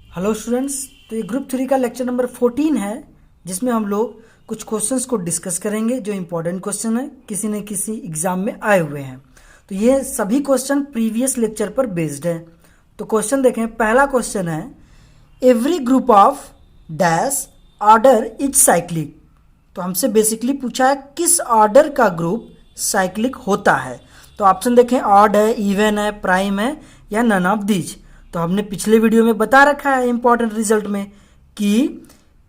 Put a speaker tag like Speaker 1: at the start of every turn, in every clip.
Speaker 1: Hello students. तो ये group 3 का लेक्चर नंबर 14 है, जिसमें हम लोग कुछ क्वेश्चंस को डिस्कस करेंगे जो इम्पोर्टेंट क्वेश्चन है, किसी न किसी एग्जाम में आए हुए हैं। तो ये सभी क्वेश्चन प्रीवियस लेक्चर पर बेस्ड है। तो क्वेश्चन देखें। पहला क्वेश्चन है, every group of dash order is cyclic. तो हमसे बेसिकली पूछा है किस ऑर्डर का ग्रुप साइक्लिक होता है। तो ऑप्शन देखें, ऑड है, इवन है, प्राइम है या नन ऑफ दीज। तो हमने पिछले वीडियो में बता रखा है इंपॉर्टेंट रिजल्ट में कि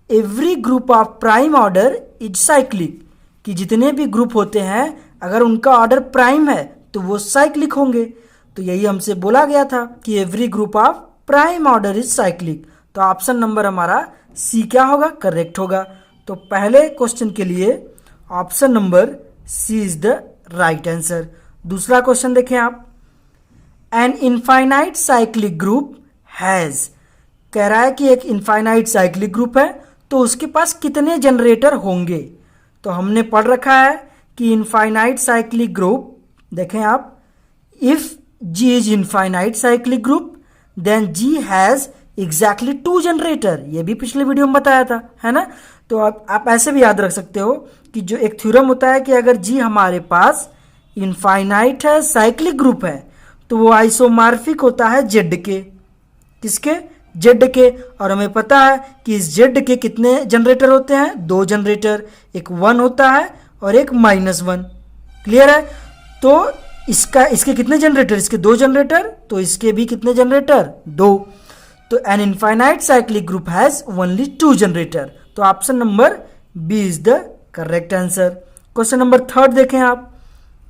Speaker 1: every group of prime order is cyclic, कि जितने भी ग्रुप होते हैं अगर उनका ऑर्डर प्राइम है तो वो साइक्लिक होंगे। तो यही हमसे बोला गया था कि every group of prime order is cyclic. तो ऑप्शन नंबर हमारा सी क्या होगा, करेक्ट होगा। तो पहले क्वेश्चन के लिए option number C is the right answer. दूसरा क्वेश्चन देखें आप, an infinite cyclic group has, कह रहा है कि एक इनफाइनाइट साइक्लिक ग्रुप है तो उसके पास कितने जनरेटर होंगे। तो हमने पढ़ रखा है कि इनफाइनाइट साइक्लिक ग्रुप, देखें आप, if G is infinite cyclic group then G has exactly 2 generator. ये भी पिछले वीडियो में बताया था, है ना। तो आप ऐसे भी याद रख सकते हो कि जो एक थ्योरम होता है कि अगर जी हमारे पास इनफाइनाइट है, साइक्लिक ग्रुप है, तो वो आइसोमार्फिक होता है जेड के, किसके, जेड के। और हमें पता है कि इस जेड के कितने जनरेटर होते हैं, 2 जनरेटर, एक 1 होता है और एक -1। क्लियर है। तो इसके कितने जनरेटर, इसके 2 जनरेटर, तो इसके भी कितने जनरेटर, 2। तो an infinite cyclic group has only 2 generator. तो option number B is the correct answer. Question number 3 देखें आप,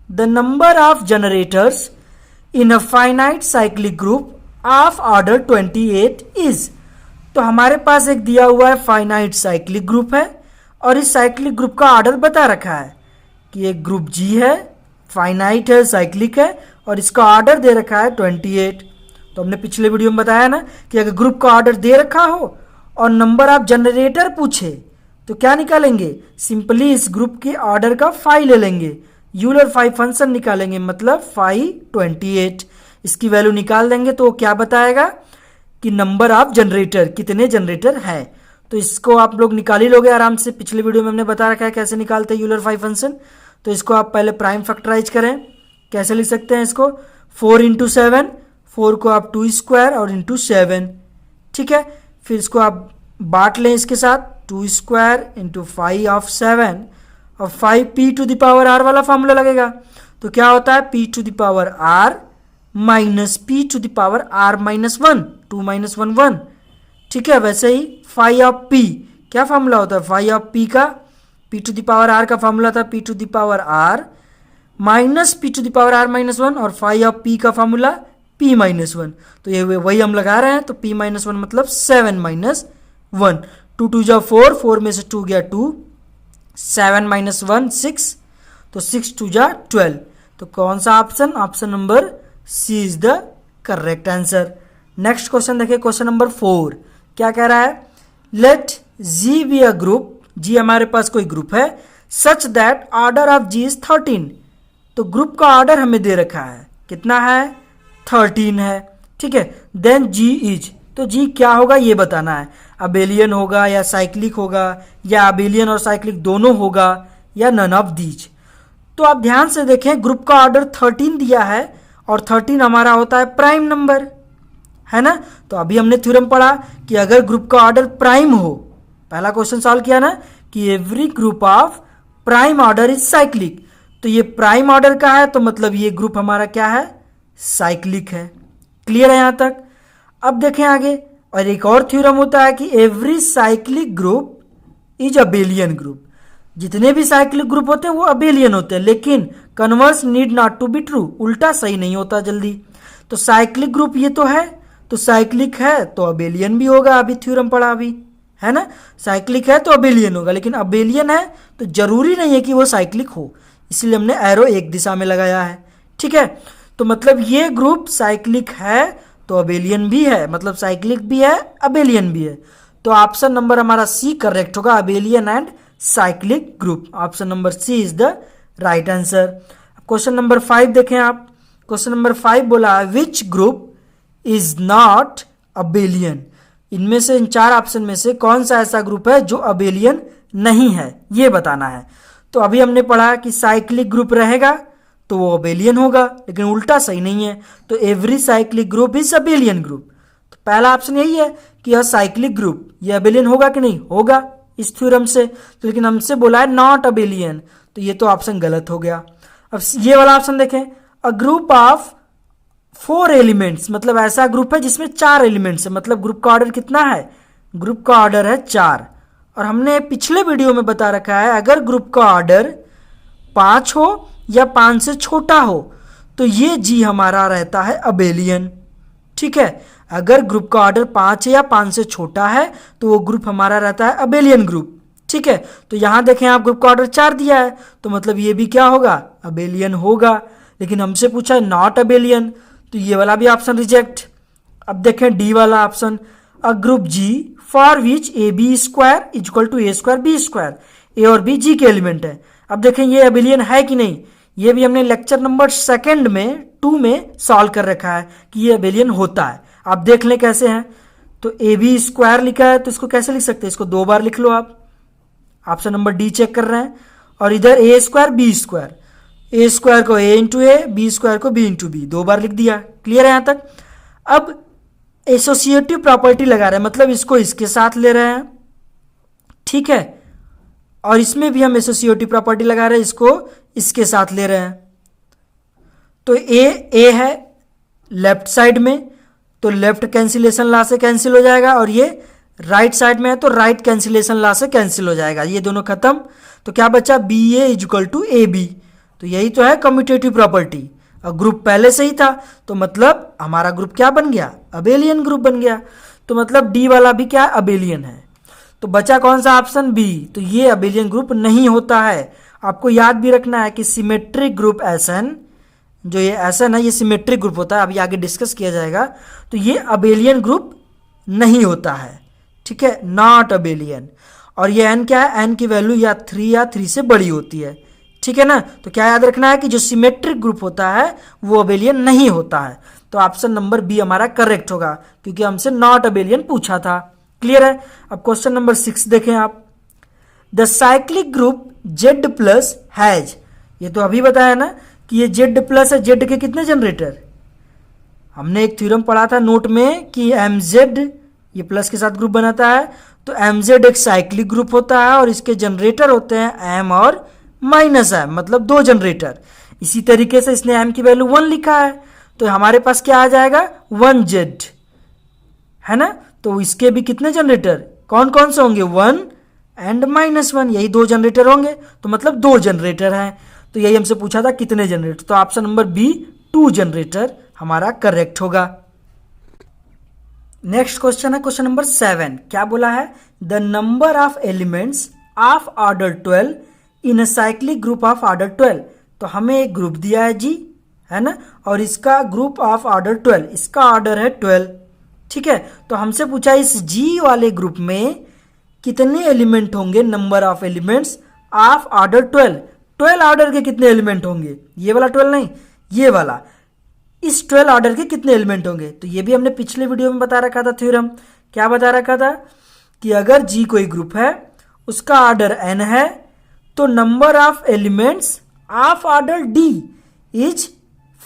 Speaker 1: the number of generators in a finite cyclic group of order 28 is. तो हमारे पास एक दिया हुआ है फाइनाइट साइक्लिक ग्रुप है और इस साइक्लिक ग्रुप का ऑर्डर बता रखा है कि एक ग्रुप जी है, फाइनाइट है, साइक्लिक है और इसका ऑर्डर दे रखा है 28। तो हमने पिछले वीडियो में बताया ना कि अगर ग्रुप का ऑर्डर दे रखा हो और नंबर ऑफ जनरेटर पूछे तो क्या निकालेंगे, सिंपली इस ग्रुप के ऑर्डर का फाई ले लेंगे, यूलर फाई फंक्शन निकालेंगे, मतलब फाई 28। इसकी वैल्यू निकाल देंगे तो क्या बताएगा कि नंबर ऑफ जनरेटर, कितने जनरेटर है। तो इसको आप लोग निकाल ही लोगे आराम से, पिछले वीडियो में हमने बता रखा है कैसे निकालते हैं यूलर फाई फंक्शन। तो इसको आप पहले प्राइम फैक्टराइज करें। कैसे लिख सकते हैं इसको, 4 × 7, 4 को आप 2 स्क्वायर और इंटू 7, ठीक है। फिर इसको आप बांट लें इसके साथ, 2 स्क्वायर इंटू 5 ऑफ 7 और 5 p to the power r वाला फॉर्मूला लगेगा। तो क्या होता है, p to the power r minus p to the power r -1, 2 - 1 1, ठीक है। वैसे ही 5 ऑफ p, क्या फॉर्मूला होता है 5 ऑफ p का, p to the power r का फॉर्मूला था p to the power r minus p to the power r -1 और 5 ऑफ p का फॉर्मूला p -1। तो ये वही हम लगा रहे हैं। तो p -1 मतलब 7 - 1, 2 2 जा 4, 4 में से 2 गया 2, 7 - 1 6, तो 6 2 जा 12। तो कौन सा option, option number C is the correct answer. Next question देखिए, क्वेश्चन नंबर 4 क्या कह रहा है, let G be a group, G हमारे पास कोई ग्रुप है, such that order of G is 13। तो ग्रुप का ऑर्डर हमें दे रखा है, कितना है, 13 है, ठीक है। देन जी इज, तो जी क्या होगा ये बताना है, अबेलियन होगा या साइक्लिक होगा या अबेलियन और साइक्लिक दोनों होगा या नन ऑफ दीज। तो आप ध्यान से देखें, ग्रुप का ऑर्डर 13 दिया है और 13 हमारा होता है प्राइम नंबर, है ना। तो अभी हमने थ्योरम पढ़ा कि अगर ग्रुप का ऑर्डर प्राइम हो, पहला क्वेश्चन सॉल्व किया ना कि every group of prime order is cyclic. तो ये प्राइम ऑर्डर का है तो मतलब ये ग्रुप हमारा क्या है, साइक्लिक है। क्लियर है यहां तक। अब देखें आगे, और एक और थ्योरम होता है कि every cyclic group is abelian group. जितने भी साइक्लिक ग्रुप होते हैं वो अबेलियन होते हैं, लेकिन converse need not to be true, उल्टा सही नहीं होता जल्दी। तो साइक्लिक ग्रुप ये तो है, तो साइक्लिक है तो अबेलियन भी होगा, अभी थ्योरम पढ़ा अभी, है ना। साइक्लिक है तो अबेलियन होगा, लेकिन अबेलियन है तो जरूरी नहीं है कि वो साइक्लिक हो, इसलिए हमने एरो एक दिशा में लगाया है, ठीक है। तो मतलब ये ग्रुप साइक्लिक है तो अबेलियन भी है, मतलब साइक्लिक भी है, अबेलियन भी है। तो ऑप्शन नंबर हमारा सी करेक्ट होगा, abelian and cyclic group. Option number C is the right answer. Question number 5 देखें आप, क्वेश्चन नंबर 5 बोला which group is not abelian. इनमें से, इन 4 ऑप्शन में से कौन सा ऐसा ग्रुप है जो अबेलियन नहीं है, ये बताना है। तो अभी हमने पढ़ा कि साइक्लिक ग्रुप रहेगा तो वो अबेलियन होगा, लेकिन उल्टा सही नहीं है। तो every cyclic group is abelian group. तो पहला ऑप्शन यही है कि यह साइक्लिक ग्रुप ये अबेलियन होगा कि नहीं, होगा इस थ्योरम से। तो लेकिन हमसे बोला है नॉट अबेलियन, तो ये तो ऑप्शन गलत हो गया। अब ये वाला ऑप्शन देखें, अ ग्रुप ऑफ 4 एलिमेंट्स, मतलब ऐसा ग्रुप है जिसमें 4 एलिमेंट्स है, मतलब ग्रुप का ऑर्डर कितना है, ग्रुप का ऑर्डर है 4। और हमने पिछले वीडियो में बता रखा है अगर ग्रुप का ऑर्डर 5 हो या 5 से छोटा हो तो ये जी हमारा रहता है अबेलियन। ठीक है, अगर ग्रुप का ऑर्डर 5 या 5 से छोटा है तो वो ग्रुप हमारा रहता है अबेलियन ग्रुप। ठीक है, तो यहां देखें आप ग्रुप का ऑर्डर 4 दिया है, तो मतलब ये भी क्या होगा, अबेलियन होगा। लेकिन हमसे पूछा है नॉट अबेलियन, तो ये वाला भी ऑप्शन रिजेक्ट। अब देखें डी वाला option, a group G for which A B square is equal to A square B square, A और बी जी के एलिमेंट है। अब देखें ये अबेलियन है कि नहीं, ये भी हमने लेक्चर नंबर 2 में सॉल्व कर रखा है कि ये अबेलियन होता है। आप देख लें कैसे हैं। तो ए बी स्क्वायर लिखा है तो इसको कैसे लिख सकते हैं, इसको 2 बार लिख लो आप, ऑप्शन नंबर डी चेक कर रहे हैं। और इधर ए स्क्वायर बी स्क्वायर, ए स्क्वायर को ए इंटू ए, बी स्क्वायर को बी इंटू बी, 2 बार लिख दिया। क्लियर है यहां तक। अब एसोसिएटिव प्रॉपर्टी लगा रहे हैं, मतलब इसको इसके साथ ले रहे हैं। ठीक है, और इसमें भी हम एसोसिएटिव प्रॉपर्टी लगा रहे हैं, इसको इसके साथ ले रहे हैं। तो ए है लेफ्ट साइड में, तो लेफ्ट कैंसिलेशन लॉ से कैंसिल हो जाएगा, और ये राइट साइड में है तो राइट कैंसिलेशन लॉ से कैंसिल हो जाएगा, ये दोनों खत्म। तो क्या बचा, B A is equal to A B. तो यही तो है कम्यूटेटिव प्रॉपर्टी। और ग्रुप पहले से ही था तो मतलब हमारा ग्रुप क्या बन गया, अबेलियन ग्रुप बन गया। तो मतलब डी वाला भी क्या, अबेलियन है। तो बचा कौन सा ऑप्शन, बी। तो ये अबेलियन ग्रुप नहीं होता है। आपको याद भी रखना है कि सिमेट्रिक ग्रुप एसएन, जो ये एसएन है ये सिमेट्रिक ग्रुप होता है, अभी आगे डिस्कस किया जाएगा। तो ये अबेलियन ग्रुप नहीं होता है। ठीक है, नॉट अबेलियन। और ये एन क्या है, एन की वैल्यू या 3 से बड़ी होती है। ठीक है ना। तो क्या याद रखना है कि जो सिमेट्रिक ग्रुप होता है वो अबेलियन नहीं होता है। तो ऑप्शन नंबर बी हमारा करेक्ट होगा, क्योंकि हमसे नॉट अबेलियन पूछा था। क्लियर है। अब क्वेश्चन नंबर 6 देखें आप, the cyclic group Z plus has, ये तो अभी बताया ना कि ये जेड प्लस है, जेड के कितने जनरेटर, हमने एक थ्योरम पढ़ा था नोट में कि एम जेड ये प्लस के साथ ग्रुप बनाता है। तो एम जेड एक साइक्लिक ग्रुप होता है और इसके जनरेटर होते हैं एम और माइनस एम, मतलब 2 जनरेटर। इसी तरीके से इसने एम की वैल्यू 1 लिखा है, तो हमारे पास क्या आ जाएगा, 1 जेड, है ना। तो इसके भी कितने जनरेटर, कौन कौन से होंगे, 1 एंड -1, यही 2 जनरेटर होंगे। तो मतलब 2 जनरेटर हैं। तो यही हमसे पूछा था कितने जनरेटर, तो ऑप्शन नंबर बी 2 जनरेटर हमारा करेक्ट होगा। नेक्स्ट क्वेश्चन है क्वेश्चन नंबर 7। क्या बोला है, the number of elements of order 12 in a cyclic group of order 12। तो हमें एक ग्रुप दिया है जी, है ना, और इसका ग्रुप ऑफ ऑर्डर 12, इसका ऑर्डर है 12। ठीक है, तो हमसे पूछा इस जी वाले ग्रुप में कितने एलिमेंट होंगे, number of elements of order 12। 12 order के कितने एलिमेंट होंगे, ये वाला 12 नहीं, ये वाला, इस 12 ऑर्डर के कितने एलिमेंट होंगे। तो ये भी हमने पिछले वीडियो में बता रखा था थ्योरम। क्या बता रखा था कि अगर जी कोई ग्रुप है, उसका ऑर्डर n है, तो number of elements of order d is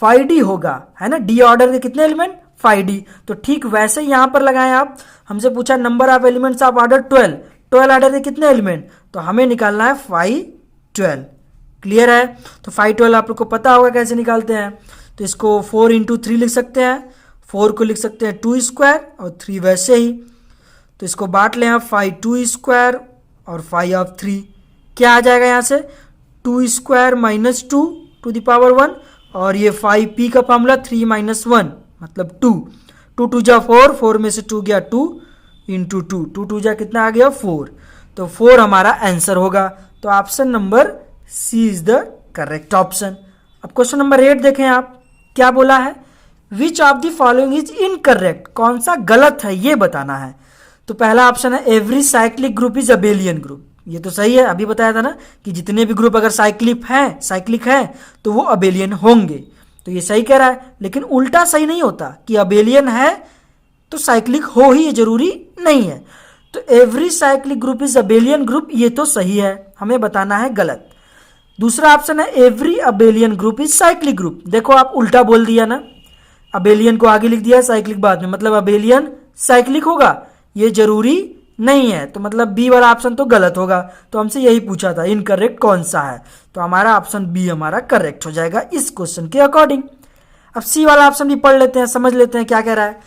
Speaker 1: 5d होगा, है ना। डी ऑर्डर के कितने एलिमेंट, 5d। तो ठीक वैसे ही यहां पर लगाएं आप, हमसे पूछा number of elements of order 12, 12 order के कितने एलिमेंट, तो हमें निकालना है 5 12। क्लियर है। तो 5 12 आप लोग को पता होगा कैसे निकालते हैं। तो इसको 4 इंटू 3 लिख सकते हैं, 4 को लिख सकते हैं 2 स्क्वायर और 3 वैसे ही। तो इसको बांट लें आप, 5 2 स्क्वायर और 5 ऑफ 3, क्या आ जाएगा यहाँ से, 2 square minus 2 to the power 1, और ये 5p का फॉर्मूला 3 - 1 मतलब 2, 2 2 जा 4, 4 में से 2 गया 2 इंटू 2, 2 2 जा कितना आ गया 4। तो 4 हमारा आंसर होगा। तो option number C is the correct option. अब क्वेश्चन नंबर 8 देखें आप, क्या बोला है, which of the following is incorrect, कौन सा गलत है ये बताना है। तो पहला ऑप्शन है every cyclic group is abelian group, ये तो सही है, अभी बताया था ना कि जितने भी ग्रुप अगर साइक्लिक है तो वो अबेलियन होंगे। तो ये सही कह रहा है, लेकिन उल्टा सही नहीं होता कि अबेलियन है तो साइक्लिक हो ही, ये जरूरी नहीं है। तो every cyclic group is abelian group, ये तो सही है, हमें बताना है गलत। दूसरा ऑप्शन है every abelian group is cyclic group. देखो आप उल्टा बोल दिया ना, अबेलियन को आगे लिख दिया, साइक्लिक बाद में, मतलब अबेलियन साइक्लिक होगा, ये जरूरी नहीं है। तो मतलब बी वाला ऑप्शन तो गलत होगा। तो हमसे यही पूछा था इनकरेक्ट कौन सा है, तो हमारा ऑप्शन बी हमारा करेक्ट हो जाएगा इस क्वेश्चन के अकॉर्डिंग। अब सी वाला ऑप्शन भी पढ़ लेते हैं, समझ लेते हैं क्या कह रहा है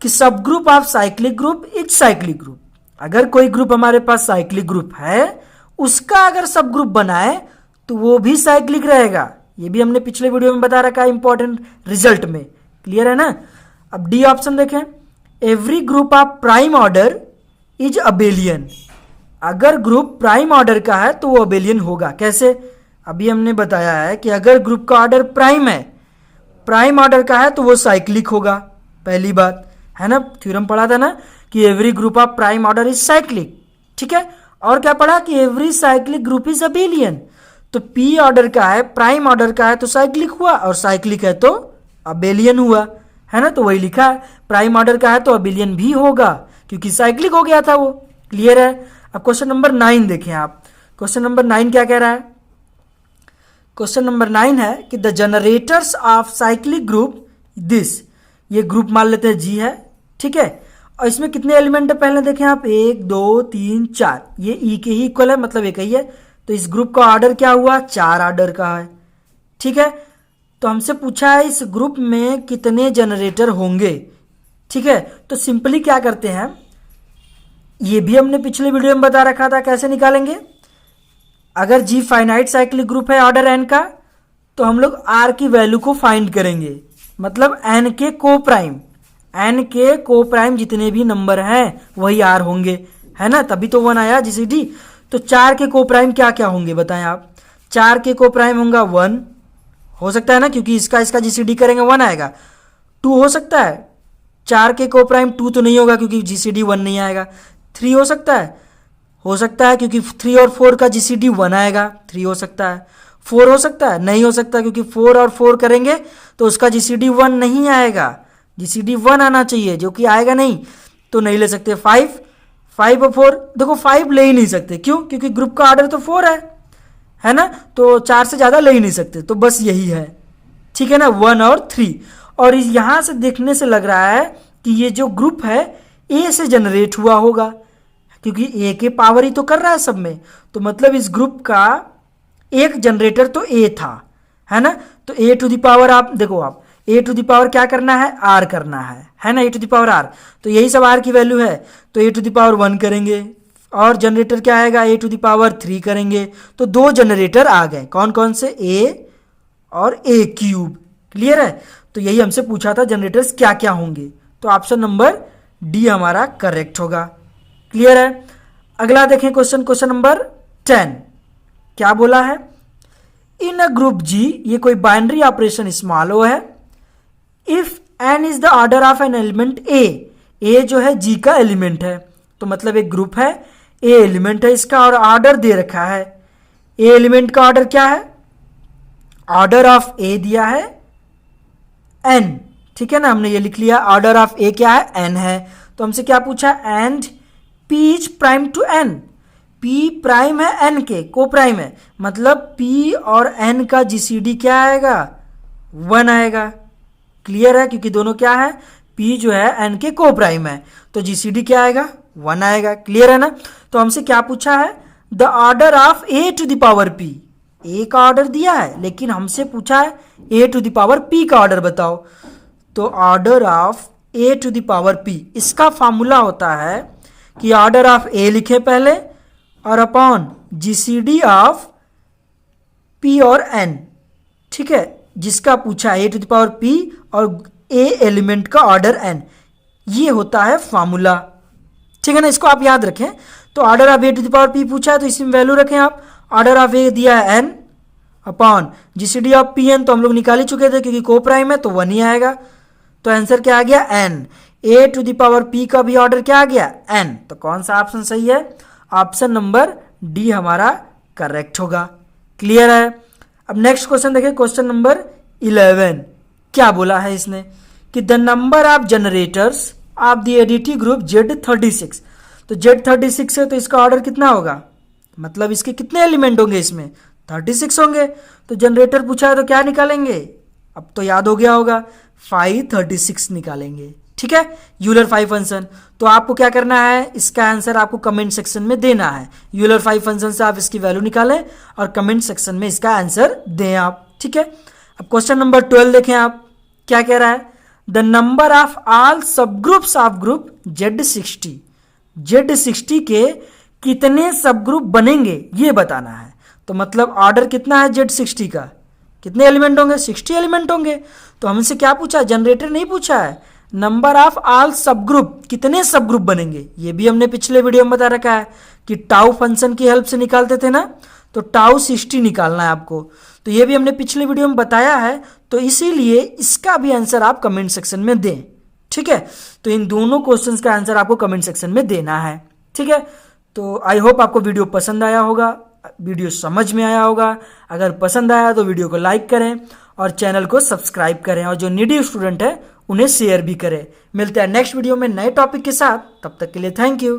Speaker 1: कि सब group of cyclic group is cyclic group. अगर कोई ग्रुप हमारे पास साइक्लिक ग्रुप है, उसका अगर सब ग्रुप बनाए तो वो भी साइक्लिक रहेगा। ये भी हमने पिछले वीडियो में बता रखा है इंपॉर्टेंट रिजल्ट में, क्लियर है ना। अब डी ऑप्शन देखें, every group of prime order is abelian. अगर ग्रुप प्राइम ऑर्डर का है तो वो अबेलियन होगा। कैसे? अभी हमने बताया है कि अगर ग्रुप का ऑर्डर प्राइम है, प्राइम ऑर्डर का है, तो वो साइक्लिक होगा, पहली बात है ना। थ्योरम पढ़ा था ना कि every group of prime order is cyclic, ठीक है। और क्या पढ़ा कि every cyclic group is abelian. तो पी ऑर्डर का है, प्राइम ऑर्डर का है, तो साइक्लिक हुआ, और साइक्लिक है तो अबेलियन हुआ, है ना। तो वही लिखा है, प्राइम ऑर्डर का है तो अबेलियन भी होगा, क्योंकि साइक्लिक हो गया था वो, क्लियर है। अब क्वेश्चन नंबर 9 देखें आप। क्वेश्चन नंबर 9 क्या कह रहा है? क्वेश्चन नंबर 9 है कि the generators of cyclic group this, ये ग्रुप मान लेते हैं जी है, ठीक है। और इसमें कितने एलिमेंट है पहले देखें आप, 1 2 3 4, ये ई के ही इक्वल है, मतलब एक ही है। तो इस ग्रुप का ऑर्डर क्या हुआ? 4 ऑर्डर का है, ठीक है। तो हमसे पूछा है इस ग्रुप में कितने जनरेटर होंगे, ठीक है। तो सिंपली क्या करते हैं, ये भी हमने पिछले वीडियो में बता रखा था कैसे निकालेंगे। अगर जी फाइनाइट साइक्लिक ग्रुप है ऑर्डर एन का, तो हम लोग आर की वैल्यू को फाइंड करेंगे, मतलब एन के को प्राइम, एन के को प्राइम जितने भी नंबर हैं वही आर होंगे, है ना, तभी तो 1 आया जीसीडी। तो 4 के को प्राइम क्या क्या होंगे बताएं आप। 4 के को प्राइम होगा 1, हो सकता है ना, क्योंकि इसका जीसीडी करेंगे 1 आएगा। 2 हो सकता है, 4 के को प्राइम 2 तो नहीं होगा क्योंकि जीसीडी 1 नहीं आएगा। 3 हो सकता है क्योंकि 3 और 4 का जीसीडी 1 आएगा, 3 हो सकता है। 4 हो सकता है, नहीं हो सकता क्योंकि 4 और 4 करेंगे तो उसका जीसीडी 1 नहीं आएगा, जीसीडी 1 आना चाहिए, जो कि आएगा नहीं, तो नहीं ले सकते। 5 और 4, देखो 5 ले ही नहीं सकते, क्यों? क्योंकि ग्रुप का ऑर्डर तो 4 है ना, तो 4 से ज़्यादा ले ही नहीं सकते, तो बस यही है, ठीक है ना, 1 और 3। और यहाँ से देखने से लग रहा है कि ये जो ग्रुप है ए से जनरेट हुआ होगा, क्योंकि ए के पावर ही तो कर रहा है सब में, तो मतलब इस ग्रुप का एक जनरेटर तो ए था, है ना। तो ए टू द पावर, आप देखो, आप ए टू द पावर क्या करना है? आर करना है ना, ए टू द पावर आर, तो यही सब आर की वैल्यू है। तो ए टू द पावर 1 करेंगे, और जनरेटर क्या आएगा? ए टू द पावर 3 करेंगे, तो 2 जनरेटर आ गए। कौन कौन से? ए और ए क्यूब, क्लियर है। तो यही हमसे पूछा था जनरेटर्स क्या क्या होंगे, तो ऑप्शन नंबर डी हमारा करेक्ट होगा, क्लियर है। अगला देखें क्वेश्चन नंबर 10 क्या बोला है? इन अ ग्रुप जी, ये कोई बाइनरी ऑपरेशन स्मॉल ओ है, if N is the order of an element A जो है जी का एलिमेंट है, तो मतलब एक ग्रुप है, ए एलिमेंट है इसका, और ऑर्डर दे रखा है। ए एलिमेंट का ऑर्डर क्या है? ऑर्डर ऑफ ए दिया है एन, ठीक है ना, हमने ये लिख लिया। ऑर्डर ऑफ ए क्या है? एन है। तो हमसे क्या पूछा? And P is prime to N, P prime है एन के, को प्राइम है, मतलब पी और एन का जीसीडी क्या आएगा? 1 आएगा, क्लियर है, क्योंकि दोनों क्या है? पी जो है एन के को प्राइम है, तो जीसीडी क्या आएगा? 1 आएगा, क्लियर है ना। तो हमसे क्या पूछा है? The order of A to the power P, A का ऑर्डर दिया है, लेकिन हमसे पूछा है A to the power P का ऑर्डर बताओ। तो order of A to the power P, इसका फॉर्मूला होता है कि ऑर्डर ऑफ ए लिखे पहले, और अपॉन जीसीडी ऑफ पी और एन, ठीक है, जिसका पूछा A to the power P और ए एलिमेंट का ऑर्डर एन, ये होता है फॉर्मूला, ठीक है ना, इसको आप याद रखें। तो order of A to the power P पूछा है, तो इसमें वैल्यू रखें आप। ऑर्डर ऑफ ए दिया है N, upon GCD of P N तो हम लोग निकाल ही चुके थे, क्योंकि को प्राइम है तो 1 ही आएगा। तो आंसर क्या आ गया? N. A to the power P का भी ऑर्डर क्या आ गया? एन। तो कौन सा ऑप्शन सही है? ऑप्शन नंबर डी हमारा करेक्ट होगा, क्लियर है। अब नेक्स्ट क्वेश्चन देखिए, क्वेश्चन नंबर 11 क्या बोला है इसने कि the number of generators of the additive group Z36। तो Z36 है तो इसका ऑर्डर कितना होगा, मतलब इसके कितने एलिमेंट होंगे, इसमें 36 होंगे। तो जनरेटर पूछा है तो क्या निकालेंगे, अब तो याद हो गया होगा, 536 निकालेंगे। ठीक है, यूलर 5 फंक्शन। तो आपको क्या करना है, इसका आंसर आपको कमेंट सेक्शन में देना है। यूलर 5 फंक्शन से आप इसकी वैल्यू निकालें और कमेंट सेक्शन में इसका आंसर दें आप। ठीक है, अब क्वेश्चन नंबर 12 देखें आप, क्या कह रहा है, द नंबर ऑफ ऑल सब ग्रुप्स ऑफ ग्रुप Z60 के कितने सब ग्रुप बनेंगे ये बताना है। तो मतलब ऑर्डर कितना है Z60 का, कितने एलिमेंट होंगे, 60 एलिमेंट होंगे। तो हमसे क्या पूछा, जनरेटर नहीं पूछा है, नंबर ऑफ ऑल सब ग्रुप, कितने सब ग्रुप बनेंगे। ये भी हमने पिछले वीडियो में बता रखा है कि टाउ फंक्शन की हेल्प से निकालते थे ना, तो टाउ 60 निकालना है आपको। तो ये भी हमने पिछले वीडियो में बताया है, तो इसीलिए इसका भी आंसर आप कमेंट सेक्शन में दें। ठीक है, तो इन दोनों क्वेश्चंस का आंसर आपको कमेंट सेक्शन में देना है। ठीक है, तो आई होप आपको वीडियो पसंद आया होगा, वीडियो समझ में आया होगा। अगर पसंद आया तो वीडियो को लाइक करें और चैनल को सब्सक्राइब करें, और जो नीडी स्टूडेंट है उन्हें शेयर भी करें। मिलते हैं नेक्स्ट वीडियो में नए टॉपिक के साथ, तब तक के लिए थैंक यू।